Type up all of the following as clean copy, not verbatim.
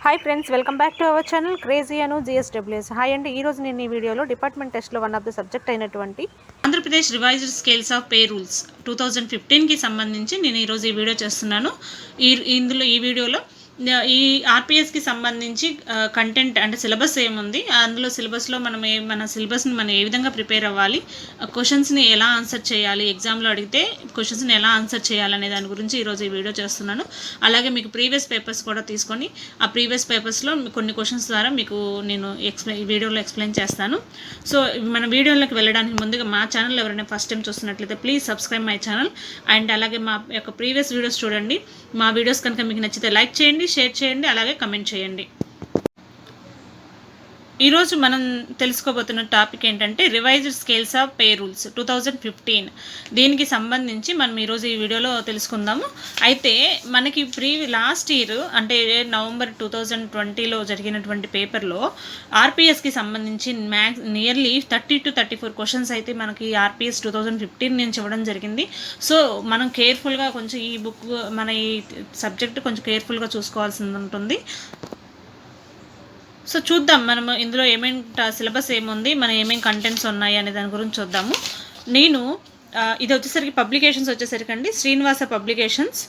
Hi friends, welcome back to our channel crazy Anu GSWS. Hi అండి. ఈరోజు నేను ఈ వీడియోలో డిపార్ట్మెంట్ టెస్ట్లో వన్ ఆఫ్ ద సబ్జెక్ట్ అయినటువంటి Andhra Pradesh revised scales of pay rules 2015కి సంబంధించి నేను ఈరోజు ఈ వీడియో చేస్తున్నాను. ఈ వీడియోలో ఈ ఆర్పిఎస్కి సంబంధించి కంటెంట్ అంటే సిలబస్ ఏముంది, అందులో సిలబస్లో మన సిలబస్ని మనం ఏ విధంగా ప్రిపేర్ అవ్వాలి, క్వశ్చన్స్ని ఎలా ఆన్సర్ చేయాలి, ఎగ్జామ్లో అడిగితే క్వశ్చన్స్ని ఎలా ఆన్సర్ చేయాలనే దాని గురించి ఈరోజు ఈ వీడియో చేస్తున్నాను. అలాగే మీకు ప్రీవియస్ పేపర్స్ కూడా తీసుకొని ఆ ప్రీవియస్ పేపర్స్లో కొన్ని క్వశ్చన్స్ ద్వారా మీకు నేను ఈ వీడియోలో ఎక్స్ప్లెయిన్ చేస్తాను. సో మన వీడియోలోకి వెళ్ళడానికి ముందుగా మా ఛానల్ ఎవరైనా ఫస్ట్ టైం చూస్తున్నట్లయితే please subscribe my channel and అలాగే మా యొక్క ప్రీవియస్ వీడియోస్ చూడండి. మా వీడియోస్ కనుక మీకు నచ్చితే లైక్ చేయండి, షేర్ చేయండి, అలాగే కమెంట్ చేయండి. ఈరోజు మనం తెలుసుకోబోతున్న టాపిక్ ఏంటంటే revised scales of pay rules 2015. దీనికి సంబంధించి మనం ఈరోజు ఈ వీడియోలో తెలుసుకుందాము. అయితే మనకి లాస్ట్ ఇయర్ అంటే నవంబర్ 2020లో జరిగినటువంటి పేపర్లో ఆర్పిఎస్కి సంబంధించి నియర్లీ 30 to 34 క్వశ్చన్స్ అయితే మనకి ఆర్పిఎస్ 2015 నుంచి ఇవ్వడం జరిగింది. సో మనం కేర్ఫుల్గా కొంచెం ఈ బుక్ మన ఈ సబ్జెక్ట్ కొంచెం కేర్ఫుల్గా చూసుకోవాల్సి ఉంటుంది. సో చూద్దాం మనము ఇందులో ఏమేమి సిలబస్ ఏముంది, మన ఏమేమి కంటెంట్స్ ఉన్నాయి అనే దాని గురించి చూద్దాము. నేను ఇది వచ్చేసరికి పబ్లికేషన్స్ వచ్చేసరికి అండి శ్రీనివాస పబ్లికేషన్స్.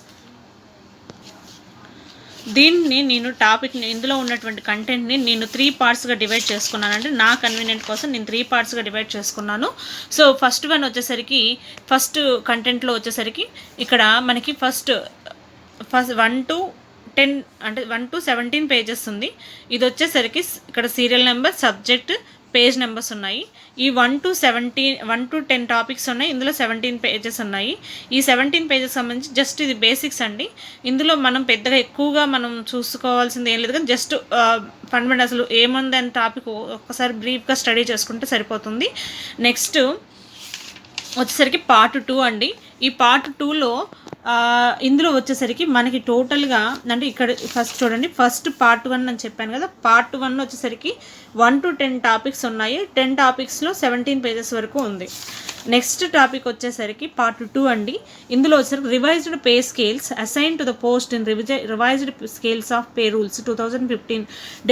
దీన్ని నేను టాపిక్ని ఇందులో ఉన్నటువంటి కంటెంట్ని నేను 3 పార్ట్స్గా డివైడ్ చేసుకున్నాను. అంటే నా కన్వీనియంట్ కోసం నేను 3 పార్ట్స్గా డివైడ్ చేసుకున్నాను. సో ఫస్ట్ ఫస్ట్ కంటెంట్లో వచ్చేసరికి ఇక్కడ మనకి ఫస్ట్ 1 to 10 అంటే 1 to 17 పేజెస్ ఉంది. ఇది వచ్చేసరికి ఇక్కడ serial number, subject, page numbers ఉన్నాయి. ఈ 1 to 10 టాపిక్స్ ఉన్నాయి. ఇందులో 17 పేజెస్ ఉన్నాయి. ఈ 17 పేజెస్ సంబంధించి జస్ట్ ఇది బేసిక్స్ అండి. ఇందులో మనం పెద్దగా ఎక్కువగా మనం చూసుకోవాల్సింది ఏం లేదు, కానీ జస్ట్ ఫండమెంటల్ అసలు ఏముంది అని టాపిక్ ఒక్కసారి బ్రీఫ్గా స్టడీ చేసుకుంటే సరిపోతుంది. నెక్స్ట్ వచ్చేసరికి పార్ట్ 2 అండి. ఈ పార్ట్ 2లో ఇందులో వచ్చేసరికి మనకి టోటల్గా అంటే ఇక్కడ ఫస్ట్ చూడండి, ఫస్ట్ పార్ట్ 1 అని చెప్పాను కదా, పార్ట్ 1 వచ్చేసరికి 1 to 10 టాపిక్స్ ఉన్నాయి. 10 టాపిక్స్లో 17 పేజెస్ వరకు ఉంది. నెక్స్ట్ టాపిక్ వచ్చేసరికి పార్ట్ 2 అండి. ఇందులో వచ్చేసరికి revised pay scales assign to the post in revised scales of pay rules 2015.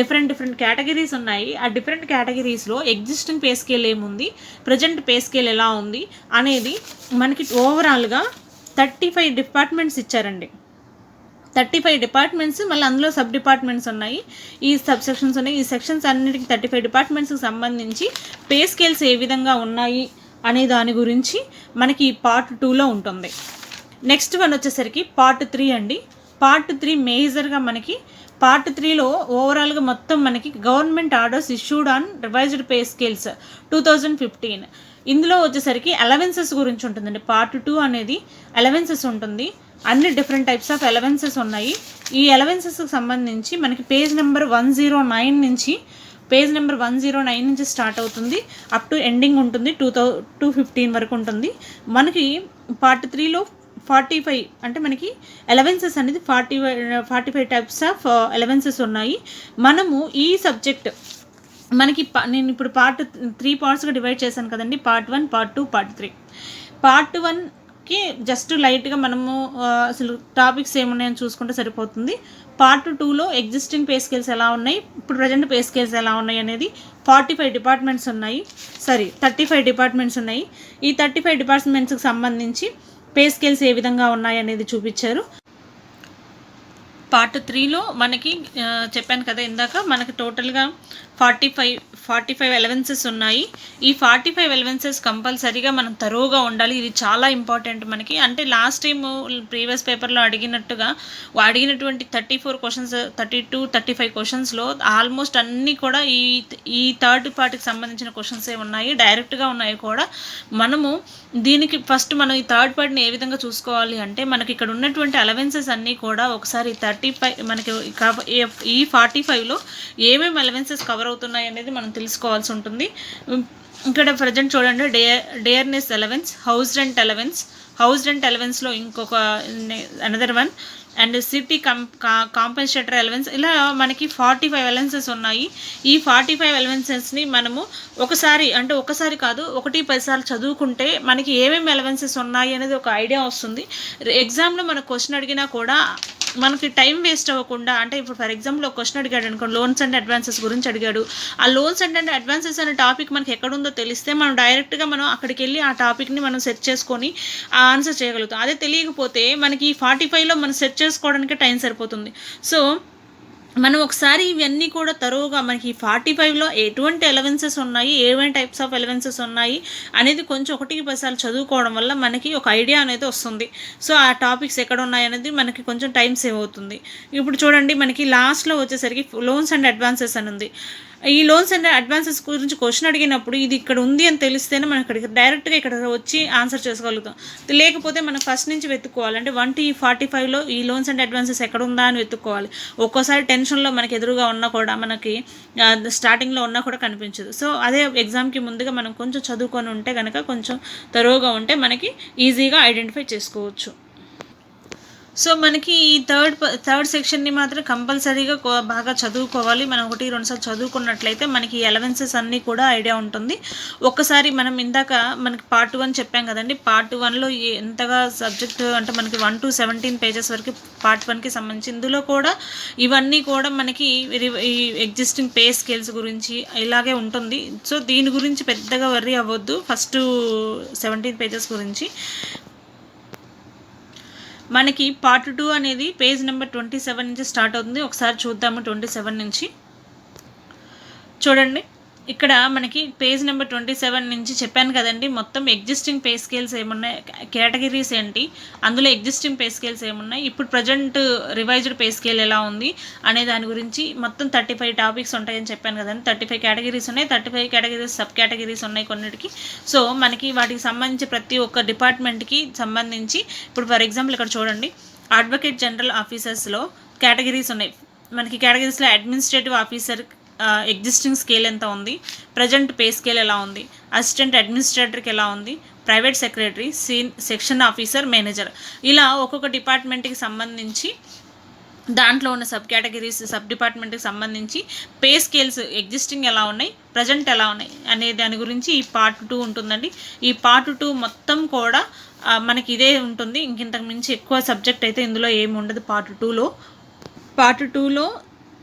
Different categories ఉన్నాయి. ఆ డిఫరెంట్ కేటగిరీస్లో ఎగ్జిస్టింగ్ పే స్కేల్ ఏముంది, ప్రజెంట్ పే స్కేల్ ఎలా ఉంది అనేది మనకి ఓవరాల్గా 35 డిపార్ట్మెంట్స్ ఇచ్చారండి. 35 డిపార్ట్మెంట్స్, మళ్ళీ అందులో సబ్ డిపార్ట్మెంట్స్ ఉన్నాయి, ఈ సబ్ సెక్షన్స్ ఉన్నాయి. ఈ సెక్షన్స్ అన్నిటికీ 35 డిపార్ట్మెంట్స్కి సంబంధించి పే స్కేల్స్ ఏ విధంగా ఉన్నాయి అనే దాని గురించి మనకి పార్ట్ 2లో ఉంటుంది. నెక్స్ట్ వన్ వచ్చేసరికి పార్ట్ 3 అండి. పార్ట్ 3 మేజర్గా మనకి పార్ట్ 3లో ఓవరాల్గా మొత్తం మనకి government orders issued on revised pay scales 2015. ఇందులో వచ్చేసరికి అలవెన్సెస్ గురించి ఉంటుందండి. పార్ట్ 2 అనేది అలవెన్సెస్ ఉంటుంది. అన్ని డిఫరెంట్ టైప్స్ ఆఫ్ అలవెన్సెస్ ఉన్నాయి. ఈ అలవెన్సెస్కి సంబంధించి మనకి పేజ్ నెంబర్ 109 నుంచి స్టార్ట్ అవుతుంది, అప్ టు ఎండింగ్ ఉంటుంది, 215 వరకు ఉంటుంది. మనకి పార్ట్ 3లో 45 అంటే మనకి అలవెన్సెస్ అనేది 45 టైప్స్ ఆఫ్ అలవెన్సెస్ ఉన్నాయి. మనము ఈ సబ్జెక్ట్ మనకి నేను ఇప్పుడు పార్ట్ 3 పార్ట్స్గా డివైడ్ చేశాను కదండి, పార్ట్ 1, పార్ట్ 2, పార్ట్ 3. పార్ట్ 1కి జస్ట్ లైట్గా మనము అసలు టాపిక్స్ ఏమున్నాయని చూసుకుంటే సరిపోతుంది. పార్ట్ 2లో ఎగ్జిస్టింగ్ పే స్కేల్స్ ఎలా ఉన్నాయి, ఇప్పుడు ప్రజెంట్ పే స్కేల్స్ ఎలా ఉన్నాయి అనేది 35 డిపార్ట్మెంట్స్ ఉన్నాయి. 35 డిపార్ట్మెంట్స్ ఉన్నాయి. ఈ 35 డిపార్ట్మెంట్స్కి సంబంధించి పే స్కేల్స్ ఏ విధంగా ఉన్నాయి అనేది చూపించారు. పార్ట్ 3లో మనకి చెప్పాను కదా ఇందాక, మనకి టోటల్గా 45 అలవెన్సెస్ ఉన్నాయి. ఈ 45 అలవెన్సెస్ కంపల్సరీగా మనం తరోగా ఉండాలి. ఇది చాలా ఇంపార్టెంట్ మనకి. అంటే లాస్ట్ టైం ప్రీవియస్ పేపర్లో అడిగినటువంటి 34 క్వశ్చన్స్, 35 క్వశ్చన్స్లో ఆల్మోస్ట్ అన్నీ కూడా ఈ థర్డ్ పార్ట్కి సంబంధించిన క్వశ్చన్సే ఉన్నాయి, డైరెక్ట్గా ఉన్నాయి కూడా. మనము దీనికి ఫస్ట్ మనం ఈ థర్డ్ పార్ట్ని ఏ విధంగా చూసుకోవాలి అంటే, మనకి ఇక్కడ ఉన్నటువంటి అలవెన్సెస్ అన్నీ కూడా ఒకసారి 35 మనకి ఈ 45లో ఏమేమి అలవెన్సెస్ కవర్ అవుతున్నాయి అనేది మనం తెలుసుకోవాల్సి ఉంటుంది. ఇక్కడ ప్రజెంట్ చూడండి, డేర్నెస్ అలవెన్స్, హౌస్ రెంట్ అలవెన్స్లో ఇంకొక another one, and city compensatory allowance. ఇలా మనకి 45 అలవెన్సెస్ ఉన్నాయి. ఈ 45 అలవెన్సెస్ని మనము ఒకసారి కాదు 1-10 సార్లు చదువుకుంటే మనకి ఏమేమి అలవెన్సెస్ ఉన్నాయి అనేది ఒక ఐడియా వస్తుంది. ఎగ్జామ్లో మనకు క్వశ్చన్ అడిగినా కూడా మనకి టైం వేస్ట్ అవ్వకుండా, అంటే ఇప్పుడు ఫర్ ఎగ్జాంపుల్ ఒక క్వశ్చన్ అడిగాడు అనుకో, లోన్స్ అండ్ అడ్వాన్సెస్ గురించి అడిగాడు. ఆ లోన్స్ అండ్ అడ్వాన్సెస్ అనే టాపిక్ మనకి ఎక్కడుందో తెలిస్తే మనం డైరెక్ట్గా మనం అక్కడికి వెళ్ళి ఆ టాపిక్ని మనం సెర్చ్ చేసుకొని ఆన్సర్ చేయగలుగుతాం. అదే తెలియకపోతే మనకి 45లో మనం సెర్చ్ చేసుకోవడానికి టైం సరిపోతుంది. సో మనం ఒకసారి ఇవన్నీ కూడా తరువుగా మనకి 45లో ఎటువంటి అలవెన్సెస్ ఉన్నాయి, ఏమేమి టైప్స్ ఆఫ్ అలవెన్సెస్ ఉన్నాయి అనేది కొంచెం 1-10 సార్లు చదువుకోవడం వల్ల మనకి ఒక ఐడియా అనేది వస్తుంది. సో ఆ టాపిక్స్ ఎక్కడ ఉన్నాయి అనేది మనకి కొంచెం టైం సేవ్ అవుతుంది. ఇప్పుడు చూడండి, మనకి లాస్ట్లో వచ్చేసరికి లోన్స్ అండ్ అడ్వాన్సెస్ అని ఉంది. ఈ లోన్స్ అండ్ అడ్వాన్సెస్ గురించి క్వశ్చన్ అడిగినప్పుడు ఇది ఇక్కడ ఉంది అని తెలిస్తేనే మనం ఇక్కడికి డైరెక్ట్గా ఇక్కడ వచ్చి ఆన్సర్ చేసుకోగలుగుతాం. లేకపోతే మనం ఫస్ట్ నుంచి వెతుక్కోవాలి. అంటే 1 to 45లో ఈ లోన్స్ అండ్ అడ్వాన్సెస్ ఎక్కడ ఉందా అని వెతుక్కోవాలి. ఒక్కోసారి టెన్షన్లో మనకి ఎదురుగా ఉన్నా కూడా మనకి స్టార్టింగ్లో ఉన్నా కూడా కనిపించదు. సో అదే ఎగ్జామ్కి ముందుగా మనం కొంచెం చదువుకొని ఉంటే కనుక, కొంచెం తరువుగా ఉంటే మనకి ఈజీగా ఐడెంటిఫై చేసుకోవచ్చు. సో మనకి ఈ థర్డ్ సెక్షన్ని మాత్రం కంపల్సరీగా బాగా చదువుకోవాలి. మనం 1-2 సార్లు చదువుకున్నట్లయితే మనకి ఈ అలవెన్సెస్ అన్నీ కూడా ఐడియా ఉంటుంది. ఒక్కసారి మనం ఇందాక మనకి పార్ట్ 1 చెప్పాం కదండి, పార్ట్ 1లో ఎంతగా సబ్జెక్ట్ అంటే మనకి 1 to 17 పేజెస్ వరకు పార్ట్ 1కి సంబంధించి, ఇందులో కూడా ఇవన్నీ కూడా మనకి ఈ ఎగ్జిస్టింగ్ పే స్కేల్స్ గురించి ఇలాగే ఉంటుంది. సో దీని గురించి పెద్దగా వర్రీ అవ్వద్దు. ఫస్ట్ 17 పేజెస్ గురించి మనకి పార్ట్ 2 అనేది పేజ్ నెంబర్ 27 నుంచి స్టార్ట్ అవుతుంది. ఒకసారి చూద్దాము 27 నుంచి. చూడండి, ఇక్కడ మనకి పేజ్ నెంబర్ 27 నుంచి చెప్పాను కదండి, మొత్తం ఎగ్జిస్టింగ్ పే స్కేల్స్ ఏమున్నాయి, కేటగిరీస్ ఏంటి, అందులో ఎగ్జిస్టింగ్ పే స్కేల్స్ ఏమున్నాయి, ఇప్పుడు ప్రజెంట్ రివైజ్డ్ పే స్కేల్ ఎలా ఉంది అనే దాని గురించి మొత్తం 35 టాపిక్స్ ఉంటాయని చెప్పాను కదండి. 35 కేటగిరీస్ ఉన్నాయి. 35 కేటగిరీస్ సబ్ కేటగిరీస్ ఉన్నాయి కొన్నిటికి. సో మనకి వాటికి సంబంధించి ప్రతి ఒక్క డిపార్ట్మెంట్కి సంబంధించి, ఇప్పుడు ఫర్ ఎగ్జాంపుల్ ఇక్కడ చూడండి, అడ్వకేట్ జనరల్ ఆఫీసర్స్లో కేటగిరీస్ ఉన్నాయి. మనకి కేటగిరీస్లో అడ్మినిస్ట్రేటివ్ ఆఫీసర్ ఎగ్జిస్టింగ్ స్కేల్ ఎంత ఉంది, ప్రజెంట్ పే స్కేల్ ఎలా ఉంది, అసిస్టెంట్ అడ్మినిస్ట్రేటర్కి ఎలా ఉంది, private secretary, section officer, manager, ఇలా ఒక్కొక్క డిపార్ట్మెంట్కి సంబంధించి దాంట్లో ఉన్న సబ్ కేటగిరీస్ సబ్ డిపార్ట్మెంట్కి సంబంధించి పే స్కేల్స్ ఎగ్జిస్టింగ్ ఎలా ఉన్నాయి, ప్రజెంట్ ఎలా ఉన్నాయి అనే దాని గురించి ఈ పార్ట్ 2 ఉంటుందండి. ఈ పార్ట్ 2 మొత్తం కూడా మనకి ఇదే ఉంటుంది. ఇంతకు మించి ఎక్కువ సబ్జెక్ట్ అయితే ఇందులో ఏమి ఉండదు. పార్ట్ 2లో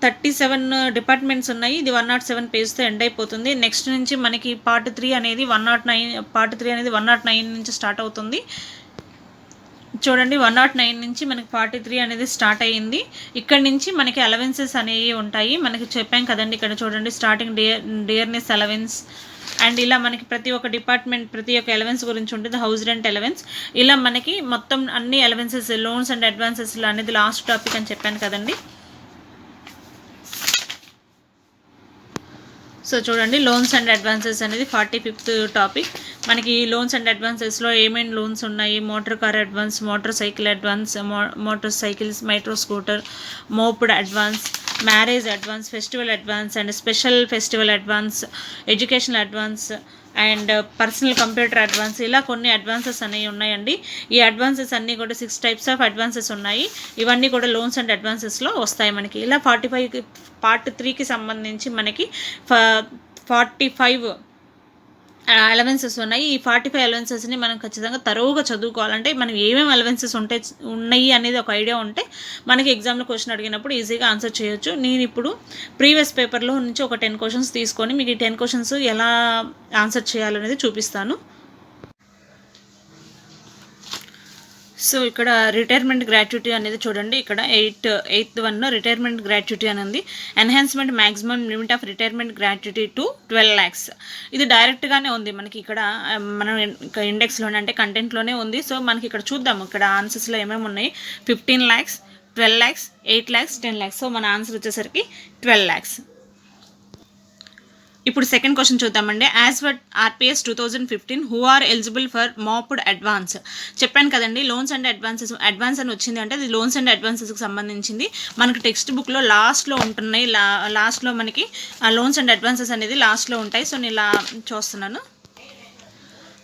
37 డిపార్ట్మెంట్స్ ఉన్నాయి. ఇది 107 పేజ్తో ఎండ్ అయిపోతుంది. నెక్స్ట్ నుంచి మనకి పార్ట్ 3 అనేది 109 నుంచి స్టార్ట్ అవుతుంది. చూడండి, 109 నుంచి మనకి పార్ట్ 3 అనేది స్టార్ట్ అయ్యింది. ఇక్కడ నుంచి మనకి అలవెన్సెస్ అనేవి ఉంటాయి. మనకి చెప్పాం కదండి, ఇక్కడ చూడండి, స్టార్టింగ్ డియర్నెస్ అలవెన్స్ అండ్ ఇలా మనకి ప్రతి ఒక్క డిపార్ట్మెంట్ ప్రతి ఒక్క అలవెన్స్ గురించి ఉంటుంది. హౌస్ రెంట్ అలవెన్స్, ఇలా మనకి మొత్తం అన్ని అలవెన్సెస్, లోన్స్ అండ్ అడ్వాన్సెస్ అనేది లాస్ట్ టాపిక్ అని చెప్పాను కదండి. సో చూడండి, లోన్స్ అండ్ అడ్వాన్సెస్ అనేది 45th టాపిక్. మనకి లోన్స్ అండ్ అడ్వాన్సెస్లో ఏమేమి లోన్స్ ఉన్నాయి, motor car advance, motor cycle advance, motor cycles, micro scooter, moped advance, marriage advance, festival advance and special festival advance, educational advance and personal computer advance, ఇలా కొన్ని advances అనేవి ఉన్నాయండి. ఈ advances అన్నీ కూడా 6 types of advances ఉన్నాయి. ఇవన్నీ కూడా లోన్స్ అండ్ అడ్వాన్సెస్లో వస్తాయి మనకి. ఇలా 45 పార్ట్ 3కి సంబంధించి మనకి 45 అలవెన్సెస్ ఉన్నాయి. ఈ 45 అలవెన్సెస్ని మనం ఖచ్చితంగా తరువుగా చదువుకోవాలంటే మనం ఏమేమి అలవెన్సెస్ ఉన్నాయి అనేది ఒక ఐడియా ఉంటే మనకి ఎగ్జామ్లో క్వశ్చన్ అడిగినప్పుడు ఈజీగా ఆన్సర్ చేయొచ్చు. నేను ఇప్పుడు ప్రీవియస్ పేపర్లో నుంచి ఒక 10 క్వశ్చన్స్ తీసుకొని మీకు ఈ 10 క్వశ్చన్స్ ఎలా ఆన్సర్ చేయాలనేది చూపిస్తాను. సో ఇక్కడ రిటైర్మెంట్ గ్రాట్యుటీ అనేది చూడండి, ఇక్కడ 8th 1 రిటైర్మెంట్ గ్రాట్యుటీ అని ఉంది. Enhancement maximum limit of retirement gratuity to 12 lakhs. ఇది డైరెక్ట్గానే ఉంది మనకి ఇక్కడ, మనం ఇండెక్స్లోనే అంటే కంటెంట్లోనే ఉంది. సో మనకి ఇక్కడ చూద్దాము, ఇక్కడ ఆన్సర్స్లో ఏమేమి ఉన్నాయి. 15 lakhs, 12 lakhs, 8 lakhs, 10 lakhs. So మన ఆన్సర్ వచ్చేసరికి 12 lakhs. ఇప్పుడు సెకండ్ క్వశ్చన్ చూద్దామండి. As for RPS 2015 who are eligible for moped advance. చెప్పాను కదండి, లోన్స్ అండ్ అడ్వాన్స్ అని వచ్చింది అంటే అది లోన్స్ అండ్ అడ్వాన్సెస్కి సంబంధించింది. మనకి టెక్స్ట్ బుక్లో లాస్ట్లో ఉంటున్నాయి. లాస్ట్లో మనకి లోన్స్ అండ్ అడ్వాన్సెస్ అనేది లాస్ట్లో ఉంటాయి. సో నేను ఇలా చూస్తున్నాను,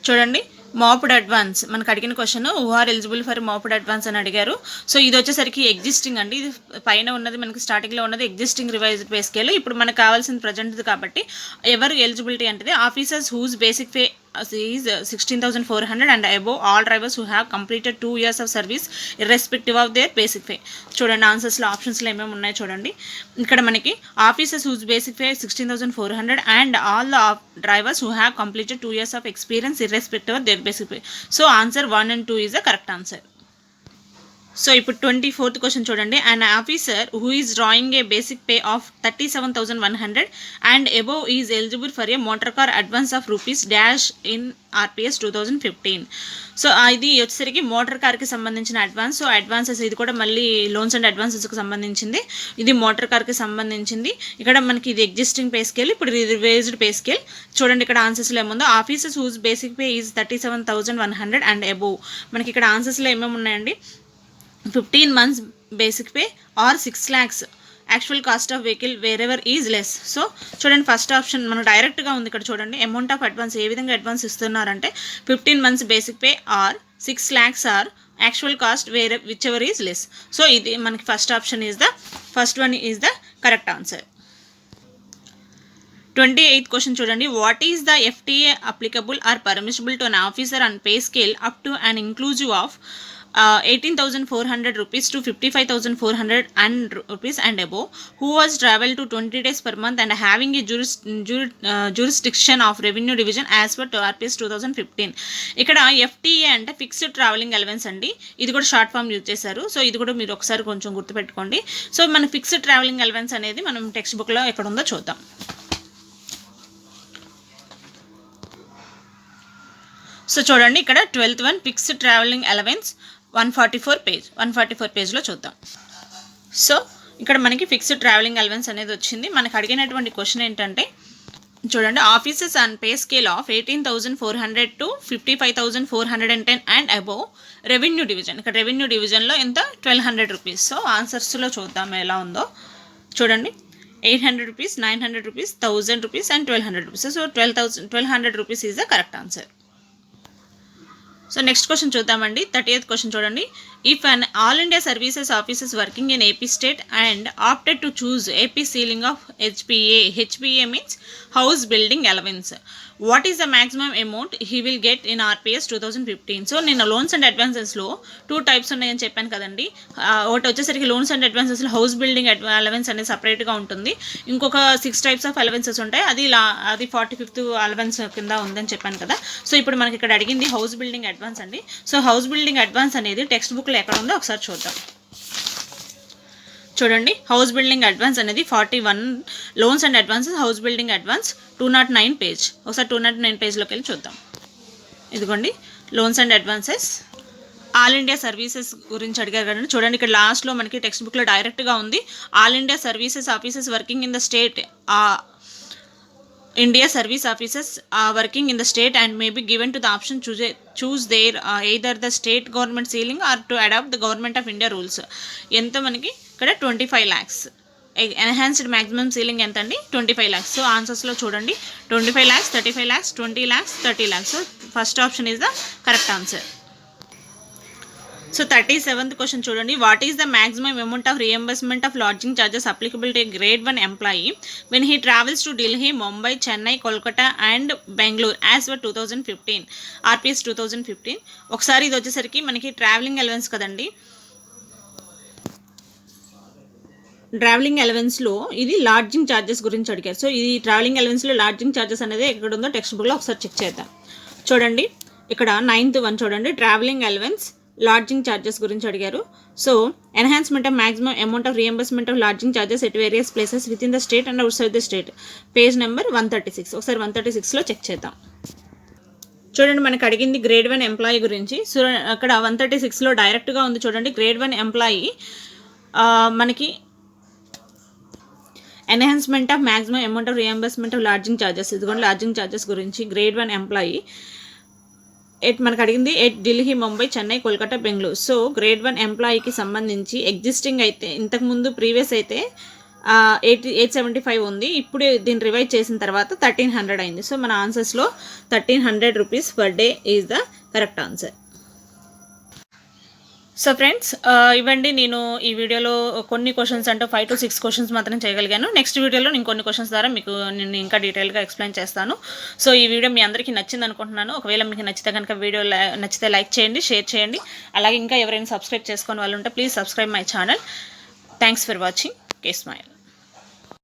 చూడండి. మోప్డ్ అడ్వాన్స్ మనకు అడిగిన question, who are eligible for moped advance అని అడిగారు. సో ఇది వచ్చేసరికి ఎగ్జిస్టింగ్ అండి. ఇది పైన ఉన్నది మనకి స్టార్టింగ్లో ఉన్నది ఎగ్జిస్టింగ్ రివైజ్డ్ పే స్కేల్. ఇప్పుడు మనకు కావాల్సిన ప్రజెంట్ది కాబట్టి ఎవరు ఎలిజిబిలిటీ అంటే officers whose basic pay is 16,400 and above all drivers who have completed 2 years of service irrespective of their basic pay. చూడండి ఆన్సర్స్లో ఆప్షన్స్లో ఏమేమి ఉన్నాయో చూడండి. ఇక్కడ మనకి officers whose basic pay 16,400 and all the drivers who have completed 2 years of experience irrespective of their basic pay. So answer 1 and 2 is the correct answer. So ఇప్పుడు 24th question చూడండి. An officer who is drawing A basic pay of 37,100 and above is eligible for a motor car advance of rupees dash in RPS 2015. So ఇది వచ్చేసరికి motor కార్కి సంబంధించిన advance. So advances ఇది కూడా మళ్ళీ loans and అడ్వాన్సెస్కి సంబంధించింది. ఇది మోటార్ కార్కి సంబంధించింది. ఇక్కడ మనకి ఇది ఎగ్జిస్టింగ్ పే స్కేల్, ఇప్పుడు రివైజ్డ్ పే స్కేల్. చూడండి ఇక్కడ ఆన్సర్స్లో ఏముందో. Officers whose basic pay is 37,100 and above. మనకి ఇక్కడ ఆన్సర్స్లో ఏమేమి ఉన్నాయండి. 15 months basic pay or 6 lakhs actual cost of vehicle wherever is less. So చూడండి ఫస్ట్ ఆప్షన్ మనకు డైరెక్ట్గా ఉంది. ఇక్కడ చూడండి అమౌంట్ ఆఫ్ అడ్వాన్స్ ఏ విధంగా అడ్వాన్స్ ఇస్తున్నారంటే 15 months basic pay or 6 lakhs or actual cost వేరే whichever is less. So ఇది మనకి first option is the first one is the correct answer. 28th question చూడండి. What is the FTA applicable or permissible to an officer on pay scale up to and inclusive of 18,400 rupees to 55,400 and rupees and above, who was travel to 20 days per month and having a jurisdiction of revenue division as per RPS 2015. ఇక్కడ FTA అంటే fixed travelling allowance అండి. ఇది కూడా short form use చేశారు. So ఇది కూడా మీరు ఒకసారి కొంచెం గుర్తుపెట్టుకోండి. సో మన ఫిక్స్డ్ ట్రావెలింగ్ అలవెన్స్ అనేది మనం టెక్స్ట్ బుక్లో ఎక్కడ ఉందో చూద్దాం. సో చూడండి ఇక్కడ 12th one fixed travelling allowance 144 పేజ్లో చూద్దాం. సో ఇక్కడ మనకి ఫిక్స్డ్ ట్రావెలింగ్ అలవెన్స్ అనేది వచ్చింది. మనకు అడిగినటువంటి క్వశ్చన్ ఏంటంటే చూడండి officers on pay scale of 18,400 to 55,410 and above revenue division. ఇక్కడ రెవెన్యూ డివిజన్లో ఎంత 1,200 రూపీస్. సో ఆన్సర్స్లో చూద్దాం ఎలా ఉందో. చూడండి 800 rupees, 900 rupees, 1,000 rupees and 1,200 rupees. So 1,200 rupees is the correct answer. So next question చూద్దామండి. 30th క్వశ్చన్ చూడండి. If an all India services officers working in AP state and opted to choose AP ceiling of HPA means house building allowance, what is the maximum amount he will get in RPS 2015. So నేను loans and అడ్వాన్సెస్లో 2 types ఉన్నాయని చెప్పాను కదండి. ఒకటి వచ్చేసరికి loans and అడ్వాన్సెస్లో house building allowance అనేది సపరేట్గా ఉంటుంది. ఇంకొక 6 types ఆఫ్ అలవెన్సెస్ ఉంటాయి. అది 45th అలవెన్స్ కింద ఉందని చెప్పాను కదా. సో ఇప్పుడు మనకి ఇక్కడ అడిగింది హౌస్ బిల్డింగ్ అడ్వాన్స్ అండి. సో హౌస్ బిల్డింగ్ అడ్వాన్స్ అనేది టెక్స్ట్ బుక్లో ఎక్కడ ఉందో ఒకసారి చూద్దాం. చూడండి హౌస్ బిల్డింగ్ అడ్వాన్స్ అనేది 41 loans and advances house building advance 209 page. ఒకసారి 209 పేజ్లోకి వెళ్ళి చూద్దాం. ఇదిగోండి loans and advances all India services గురించి అడిగారు కదండి. చూడండి ఇక్కడ లాస్ట్లో మనకి టెక్స్ట్ బుక్లో డైరెక్ట్గా ఉంది. All India services offices working in the state India service officers are working in the state and may be given to the option choose their either the state government ceiling or to adopt the government of India rules. ఎంత మనకి ఇక్కడ 25 lakhs enhanced maximum ceiling ఎంత అండి 25 lakhs. So ఆన్సర్స్లో చూడండి 25 lakhs, 35 lakhs, 20 lakhs, 30 lakhs. So first option is the correct answer. So 37th question చూడండి. What is the maximum amount of reimbursement of lodging charges applicable to grade 1 employee when he travels to Delhi, Mumbai, Chennai, Kolkata and Bengaluru as for 2015 RPS 2015. ఒకసారి ఇది వచ్చేసరికి మనకి travelling allowance కదండి. Travelling అలవెన్స్లో ఇది lodging charges గురించి అడిగారు. సో ఇది ట్రావెలింగ్ అలవెన్స్లో లాడ్జింగ్ ఛార్జెస్ అనేది ఎక్కడ ఉందో టెక్స్ట్ బుక్లో ఒకసారి చెక్ చేద్దాం. చూడండి ఇక్కడ 9th వన్ చూడండి ట్రావెలింగ్ అలవెన్స్ లాడ్జింగ్ ఛార్జెస్ గురించి అడిగారు. So enhancement of maximum amount of reimbursement of lodging charges at various places with in the state and out side the state page number 136. ఒకసారి 136లో check చేద్దాం. చూడండి మనకు అడిగింది grade 1 employee గురించి. So అక్కడ 136లో డైరెక్ట్గా ఉంది. చూడండి గ్రేడ్ 1 ఎంప్లాయీ మనకి enhancement of maximum amount of reimbursement of lodging charges, ఇదిగోండి లాడ్జింగ్ ఛార్జెస్ గురించి గ్రేడ్ 1 ఎంప్లాయీ మనకు అడిగింది at Delhi, Mumbai, Chennai, Kolkata, Bengaluru. So grade 1 ఎంప్లాయీకి సంబంధించి ఎగ్జిస్టింగ్ అయితే ఇంతకుముందు ప్రీవియస్ అయితే 875 ఉంది. ఇప్పుడు దీన్ని రివైజ్ చేసిన తర్వాత 1,300 అయింది. సో మన ఆన్సర్స్లో 1,300 rupees per day is the correct answer. So friends ఇవ్వండి నేను ఈ వీడియోలో కొన్ని క్వశ్చన్స్ అంటే 5 to 6 క్వశ్చన్స్ మాత్రం చేయగలిగాను. నెక్స్ట్ వీడియోలో నేను కొన్ని క్వశ్చన్స్ ద్వారా మీకు నేను ఇంకా డీటెయిల్గా ఎక్స్ప్లెయిన్ చేస్తాను. సో ఈ వీడియో మీ అందరికీ నచ్చింది అనుకుంటున్నాను. ఒకవేళ మీకు నచ్చితే కనుక వీడియో నచ్చితే లైక్ చేయండి, షేర్ చేయండి. అలాగే ఇంకా ఎవరైనా సబ్స్క్రైబ్ చేసుకొని వాళ్ళు ఉంటే please subscribe my channel. Thanks for watching. K smile.